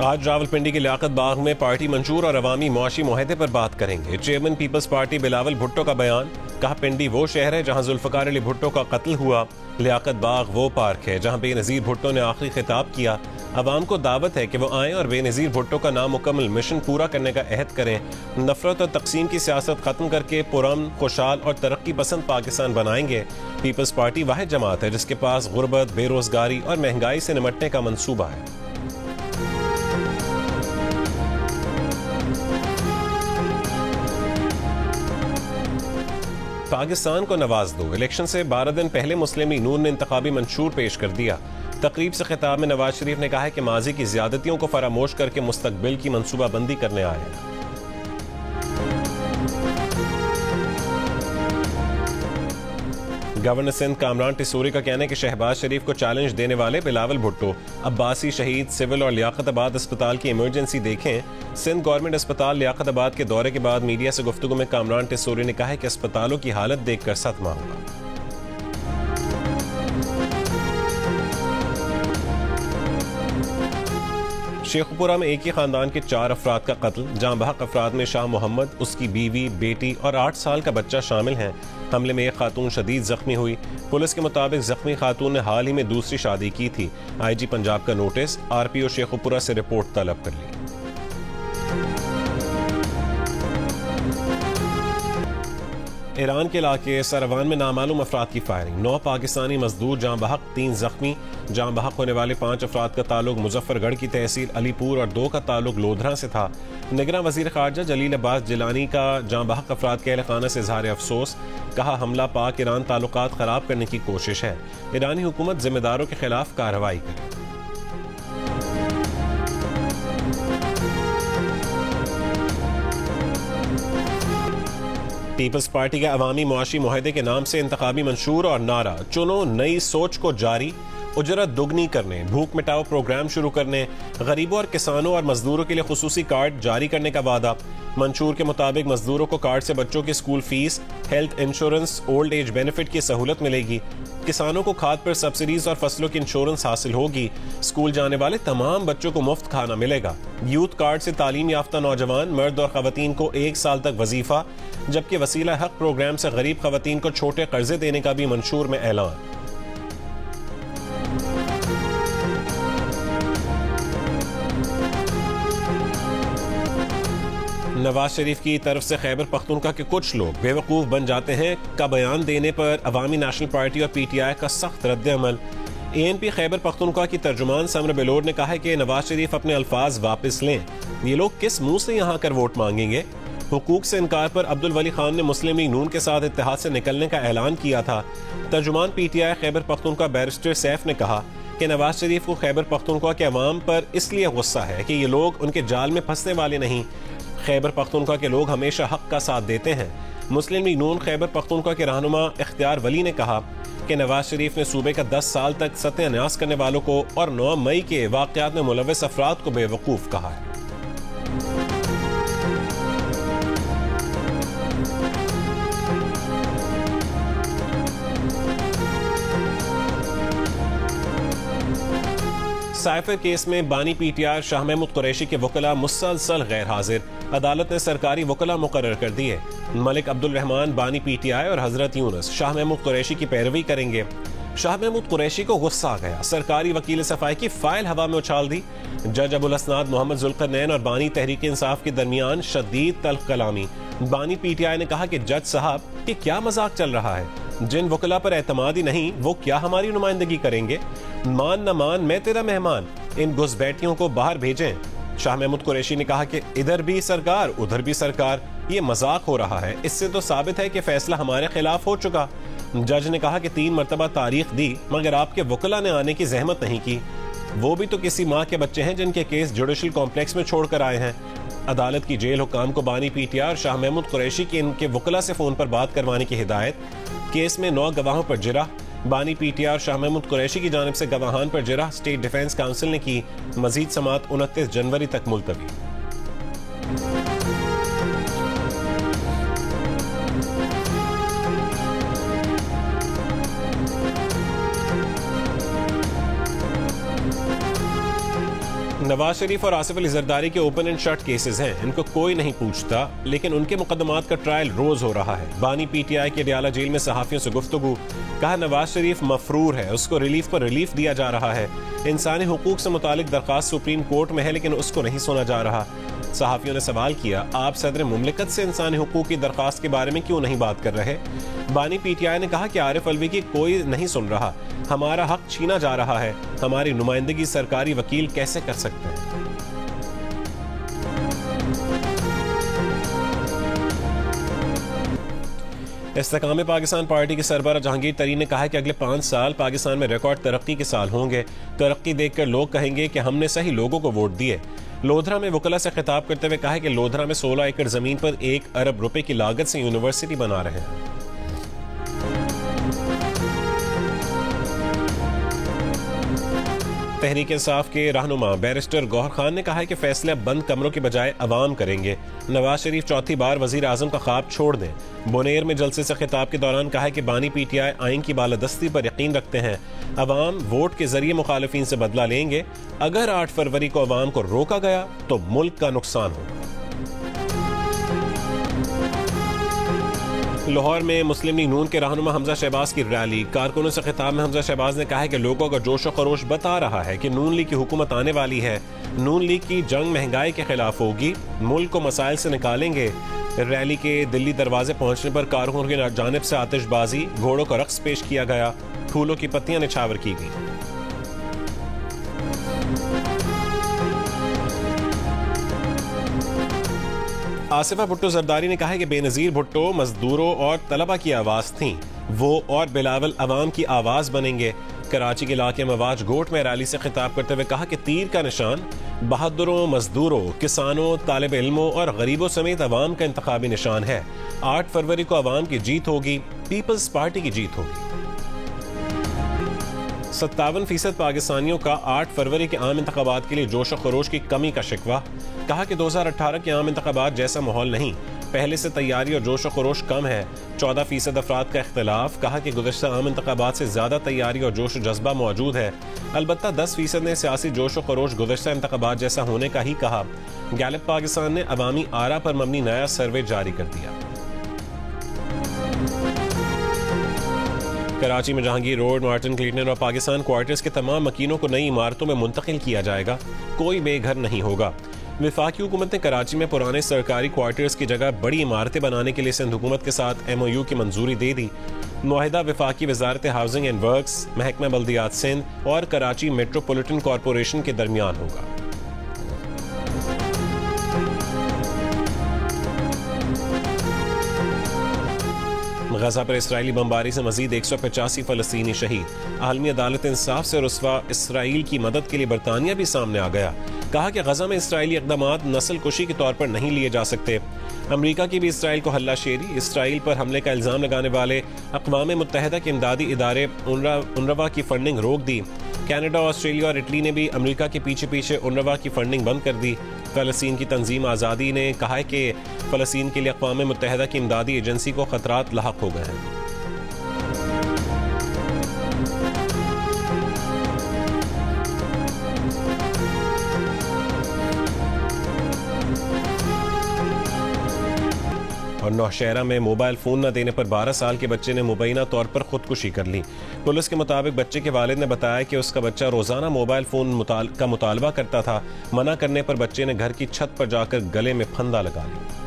آج راولپنڈی کے لیاقت باغ میں پارٹی منشور اور عوامی معاشی معاہدے پر بات کریں گے۔ Chairman People's Party Bilawal Bhutto کا بیان، کہا پنڈی وہ شہر ہے جہاں ذوالفقار علی بھٹو کا قتل ہوا، لیاقت باغ وہ پارک ہے جہاں بے نظیر بھٹو نے آخری خطاب کیا۔ عوام کو دعوت ہے کہ وہ آئیں اور بے نظیر بھٹو کا نامکمل مشن پورا کرنے کا عہد کریں۔ نفرت اور تقسیم کی سیاست ختم کر کے پرامن، خوشحال اور ترقی پسند پاکستان بنائیں گے۔ پیپلز پارٹی واحد جماعت ہے جس کے پاس غربت، بے روزگاری اور مہنگائی سے نمٹنے کا منصوبہ ہے۔ پاکستان کو نواز دو، الیکشن سے 12 دن پہلے مسلم لیگ نون نے انتخابی منشور پیش کر دیا۔ تقریب سے خطاب میں نواز شریف نے کہا کہ ماضی کی زیادتیوں کو فراموش کر کے مستقبل کی منصوبہ بندی کرنے آئے ہیں۔ گورنر سندھ کامران ٹیسوری کا کہنا ہے کہ شہباز شریف کو چیلنج دینے والے بلاول بھٹو عباسی شہید سول اور لیاقت آباد اسپتال کی ایمرجنسی دیکھیں۔ سندھ گورنمنٹ اسپتال لیاقت آباد کے دورے کے بعد میڈیا سے گفتگو میں کامران ٹیسوری نے کہا ہے کہ اسپتالوں کی حالت دیکھ کر صدمہ ہوگا۔ شیخوپورہ میں ایک ہی خاندان کے 4 افراد کا قتل، جاں بحق افراد میں شاہ محمد، اس کی بیوی، بیٹی اور 8 سال کا بچہ شامل ہیں۔ حملے میں ایک خاتون شدید زخمی ہوئی۔ پولیس کے مطابق زخمی خاتون نے حال ہی میں دوسری شادی کی تھی۔ آئی جی پنجاب کا نوٹس، RPO شیخوپورہ سے رپورٹ طلب کر لی۔ ایران کے علاقے سروان میں نامعلوم افراد کی فائرنگ، 9 پاکستانی مزدور جاں بحق، 3 زخمی۔ جاں بحق ہونے والے 5 افراد کا تعلق مظفر گڑھ کی تحصیل علی پور اور 2 کا تعلق لودھرا سے تھا۔ نگراں وزیر خارجہ جلیل عباس جیلانی کا جاں بحق افراد کے اہل خانہ سے اظہار افسوس، کہا حملہ پاک ایران تعلقات خراب کرنے کی کوشش ہے، ایرانی حکومت ذمہ داروں کے خلاف کارروائی کرے۔ پیپلز پارٹی کے عوامی معاشی معاہدے کے نام سے انتخابی منشور اور نعرہ، چنو نئی سوچ کو جاری، اجرت دگنی کرنے، بھوک مٹاؤ پروگرام شروع کرنے، غریبوں اور کسانوں اور مزدوروں کے لیے خصوصی کارڈ جاری کرنے کا وعدہ۔ منشور کے مطابق مزدوروں کو کارڈ سے بچوں کی school fee, health insurance, old age benefit کی سہولت ملے گی۔ کسانوں کو کھاد پر سبسڈیز اور فصلوں کی انشورنس حاصل ہوگی۔ اسکول جانے والے تمام بچوں کو مفت کھانا ملے گا۔ یوتھ کارڈ سے تعلیم یافتہ نوجوان مرد اور خواتین کو 1 سال تک وظیفہ، جبکہ وسیلہ حق پروگرام سے غریب خواتین کو چھوٹے قرضے دینے کا بھی منشور میں اعلان۔ نواز شریف کی طرف سے خیبر پختونخوا کے کچھ لوگ بیوقوف بن جاتے ہیں کا بیان دینے پر عوامی نیشنل پارٹی اور PTI کا سخت رد عمل۔ ANP خیبر پختونخوا کی ترجمان سمر بلور نے کہا ہے کہ نواز شریف اپنے الفاظ واپس لیں، یہ لوگ کس منہ سے یہاں کر ووٹ مانگیں گے؟ حقوق سے انکار پر عبدالولی خان نے مسلم لیگ نون کے ساتھ اتحاد سے نکلنے کا اعلان کیا تھا۔ ترجمان PTI Khyber Pakhtunkhwa barrister safe نے کہا کہ نواز شریف کو خیبر پختونخوا کے عوام پر اس لیے غصہ ہے کہ یہ لوگ ان کے جال میں پھنسنے والے نہیں۔ خیبر پختونخوا کے لوگ ہمیشہ حق کا ساتھ دیتے ہیں۔ مسلم لیگ نون خیبر پختونخوا کے رہنما اختیار ولی نے کہا کہ نواز شریف نے صوبے کا 10 سال تک ستیہ ناش کرنے والوں کو اور 9 مئی کے واقعات میں ملوث افراد کو بے وقوف کہا ہے۔ سائفر کیس میں بانی PTI شاہ محمود قریشی کے وکلاء مسلسل غیر حاضر، عدالت نے سرکاری وکلاء مقرر کر دیے۔ ملک عبد الرحمان بانی PTI اور حضرت یونس شاہ محمود قریشی کی پیروی کریں گے۔ شاہ محمود قریشی کو غصہ آ گیا، سرکاری وکیل صفائی کی فائل ہوا میں اچھال دی۔ جج ابوالاسناد محمد ذوالقرنین اور بانی تحریک انصاف کے درمیان شدید تلخ کلامی۔ بانی PTI نے کہا کہ جج صاحب یہ کیا مذاق چل رہا ہے، جن وکلاء پر اعتماد ہی نہیں وہ کیا ہماری نمائندگی کریں گے؟ مان نہ مان میں تیرا مہمان، ان گھس بیٹھیوں کو باہر بھیجیں۔ شاہ محمود قریشی نے کہا کہ ادھر بھی سرکار ادھر بھی سرکار، یہ مذاق ہو رہا ہے، اس سے تو ثابت ہے کہ فیصلہ ہمارے خلاف ہو چکا۔ جج نے کہا کہ 3 مرتبہ تاریخ دی مگر آپ کے وکلاء نے آنے کی زحمت نہیں کی، وہ بھی تو کسی ماں کے بچے ہیں جن کے کیس جوڈیشل کمپلیکس میں چھوڑ کر آئے ہیں۔ عدالت کی جیل حکام کو بانی PTI اور شاہ محمود قریشی کی ان کے وکلاء سے فون پر بات کروانے کی ہدایت۔ کیس میں 9 گواہوں پر جرح، بانی PTI اور شاہ محمود قریشی کی جانب سے گواہان پر جرح اسٹیٹ ڈیفنس کونسل نے کی۔ مزید سماعت 29 جنوری تک ملتوی۔ نواز شریف اور آصف علی زرداری کے اوپن اینڈ شٹ کیسز ہیں، ان کو کوئی نہیں پوچھتا، لیکن ان کے مقدمات کا ٹرائل روز ہو رہا ہے۔ بانی پی ٹی آئی کے اڈیالہ جیل میں صحافیوں سے گفتگو، کہا نواز شریف مفرور ہے، اس کو ریلیف پر ریلیف دیا جا رہا ہے۔ انسانی حقوق سے متعلق درخواست سپریم کورٹ میں ہے، لیکن اس کو نہیں سنا جا رہا۔ صحافیوں نے سوال کیا، آپ صدر مملکت سے انسانی حقوق کی درخواست کے بارے میں کیوں نہیں بات کر رہے؟ بانی پی ٹی آئی نے کہا کہ عارف الوی کی کوئی نہیں سن رہا، ہمارا حق چھینا جا رہا ہے، ہماری نمائندگی سرکاری وکیل کیسے کر سکتے ہیں؟ استحکام پاکستان پارٹی کے سربراہ جہانگیر ترین نے کہا کہ اگلے 5 سال پاکستان میں ریکارڈ ترقی کے سال ہوں گے۔ ترقی دیکھ کر لوگ کہیں گے کہ ہم نے صحیح لوگوں کو ووٹ دیے۔ لودھرا میں وکلا سے خطاب کرتے ہوئے کہا کہ لودھرا میں 16 ایکڑ زمین پر 1 ارب روپے کی لاگت سے یونیورسٹی بنا رہے ہیں۔ تحریک انصاف کے رہنما بیرسٹر گوہر خان نے کہا ہے کہ فیصلہ بند کمروں کے بجائے عوام کریں گے۔ نواز شریف چوتھی بار وزیر اعظم کا خواب چھوڑ دیں۔ بونیر میں جلسے سے خطاب کے دوران کہا ہے کہ بانی پی ٹی آئی آئین کی بالادستی پر یقین رکھتے ہیں، عوام ووٹ کے ذریعے مخالفین سے بدلہ لیں گے۔ اگر 8 فروری کو عوام کو روکا گیا تو ملک کا نقصان ہوگا۔ لاہور میں مسلم لیگ نون کے رہنما حمزہ شہباز کی ریلی، کارکنوں سے خطاب میں حمزہ شہباز نے کہا ہے کہ لوگوں کا جوش و خروش بتا رہا ہے کہ نون لیگ کی حکومت آنے والی ہے، نون لیگ کی جنگ مہنگائی کے خلاف ہوگی، ملک کو مسائل سے نکالیں گے۔ ریلی کے دلی دروازے پہنچنے پر کارکنوں کی جانب سے آتش بازی، گھوڑوں کا رقص پیش کیا گیا، پھولوں کی پتیاں نچھاور کی گئیں۔ آصفہ بھٹو زرداری نے کہا ہے کہ بے نظیر بھٹو مزدوروں اور طلبہ کی آواز تھیں، وہ اور بلاول عوام کی آواز بنیں گے۔ کراچی کے علاقے مواج گوٹ میں ریلی سے خطاب کرتے ہوئے کہا کہ تیر کا نشان بہادروں، مزدوروں، کسانوں، طالب علموں اور غریبوں سمیت عوام کا انتخابی نشان ہے۔ 8 فروری کو عوام کی جیت ہوگی، پیپلز پارٹی کی جیت ہوگی۔ 57% پاکستانیوں کا 8 فروری کے عام انتخابات کے لیے جوش و خروش کی کمی کا شکوہ، کہا کہ 2018 کے عام انتخابات جیسا ماحول نہیں، پہلے سے تیاری اور جوش و خروش کم ہے۔ 14% افراد کا اختلاف، کہا کہ گزشتہ عام انتخابات سے زیادہ تیاری اور جوش و جذبہ موجود ہے۔ البتہ 10% نے سیاسی جوش و خروش گزشتہ انتخابات جیسا ہونے کا ہی کہا۔ گیلپ پاکستان نے عوامی آرا پر مبنی نیا سروے جاری کر دیا۔ کراچی میں جہانگیر روڈ، مارٹن کلیٹن اور پاکستان کوارٹرز کے تمام مکینوں کو نئی عمارتوں میں منتقل کیا جائے گا، کوئی بے گھر نہیں ہوگا۔ وفاقی حکومت نے کراچی میں پرانے سرکاری کوارٹرز کی جگہ بڑی عمارتیں بنانے کے لیے سندھ حکومت کے ساتھ MOU کی منظوری دے دی۔ معاہدہ وفاقی وزارت ہاؤسنگ اینڈ ورکس، محکمہ بلدیات سندھ اور کراچی میٹروپولیٹن کارپوریشن کے درمیان ہوگا۔ غزہ پر اسرائیلی بمباری سے مزید 185 فلسطینی شہید، عالمی عدالت انصاف سے رسوا اسرائیل کی مدد کے لیے برطانیہ بھی سامنے آ گیا، کہا کہ غزہ میں اسرائیلی اقدامات نسل کشی کے طور پر نہیں لیے جا سکتے۔ امریکہ کی بھی اسرائیل کو ہلہ شیری، اسرائیل پر حملے کا الزام لگانے والے اقوام متحدہ کے امدادی ادارے اونروا کی فنڈنگ روک دی۔ کینیڈا، آسٹریلیا اور اٹلی نے بھی امریکہ کے پیچھے اونروا کی فنڈنگ بند کر دی۔ فلسطین کی تنظیم آزادی نے کہا ہے کہ فلسطین کے لیے اقوام متحدہ کی امدادی ایجنسی کو خطرات لاحق ہو گئے ہیں۔ اور نوشہرہ میں موبائل فون نہ دینے پر 12 سال کے بچے نے مبینہ طور پر خودکشی کر لی۔ پولیس کے مطابق بچے کے والد نے بتایا کہ اس کا بچہ روزانہ موبائل فون کا مطالبہ کرتا تھا، منع کرنے پر بچے نے گھر کی چھت پر جا کر گلے میں پھندا لگا لیا۔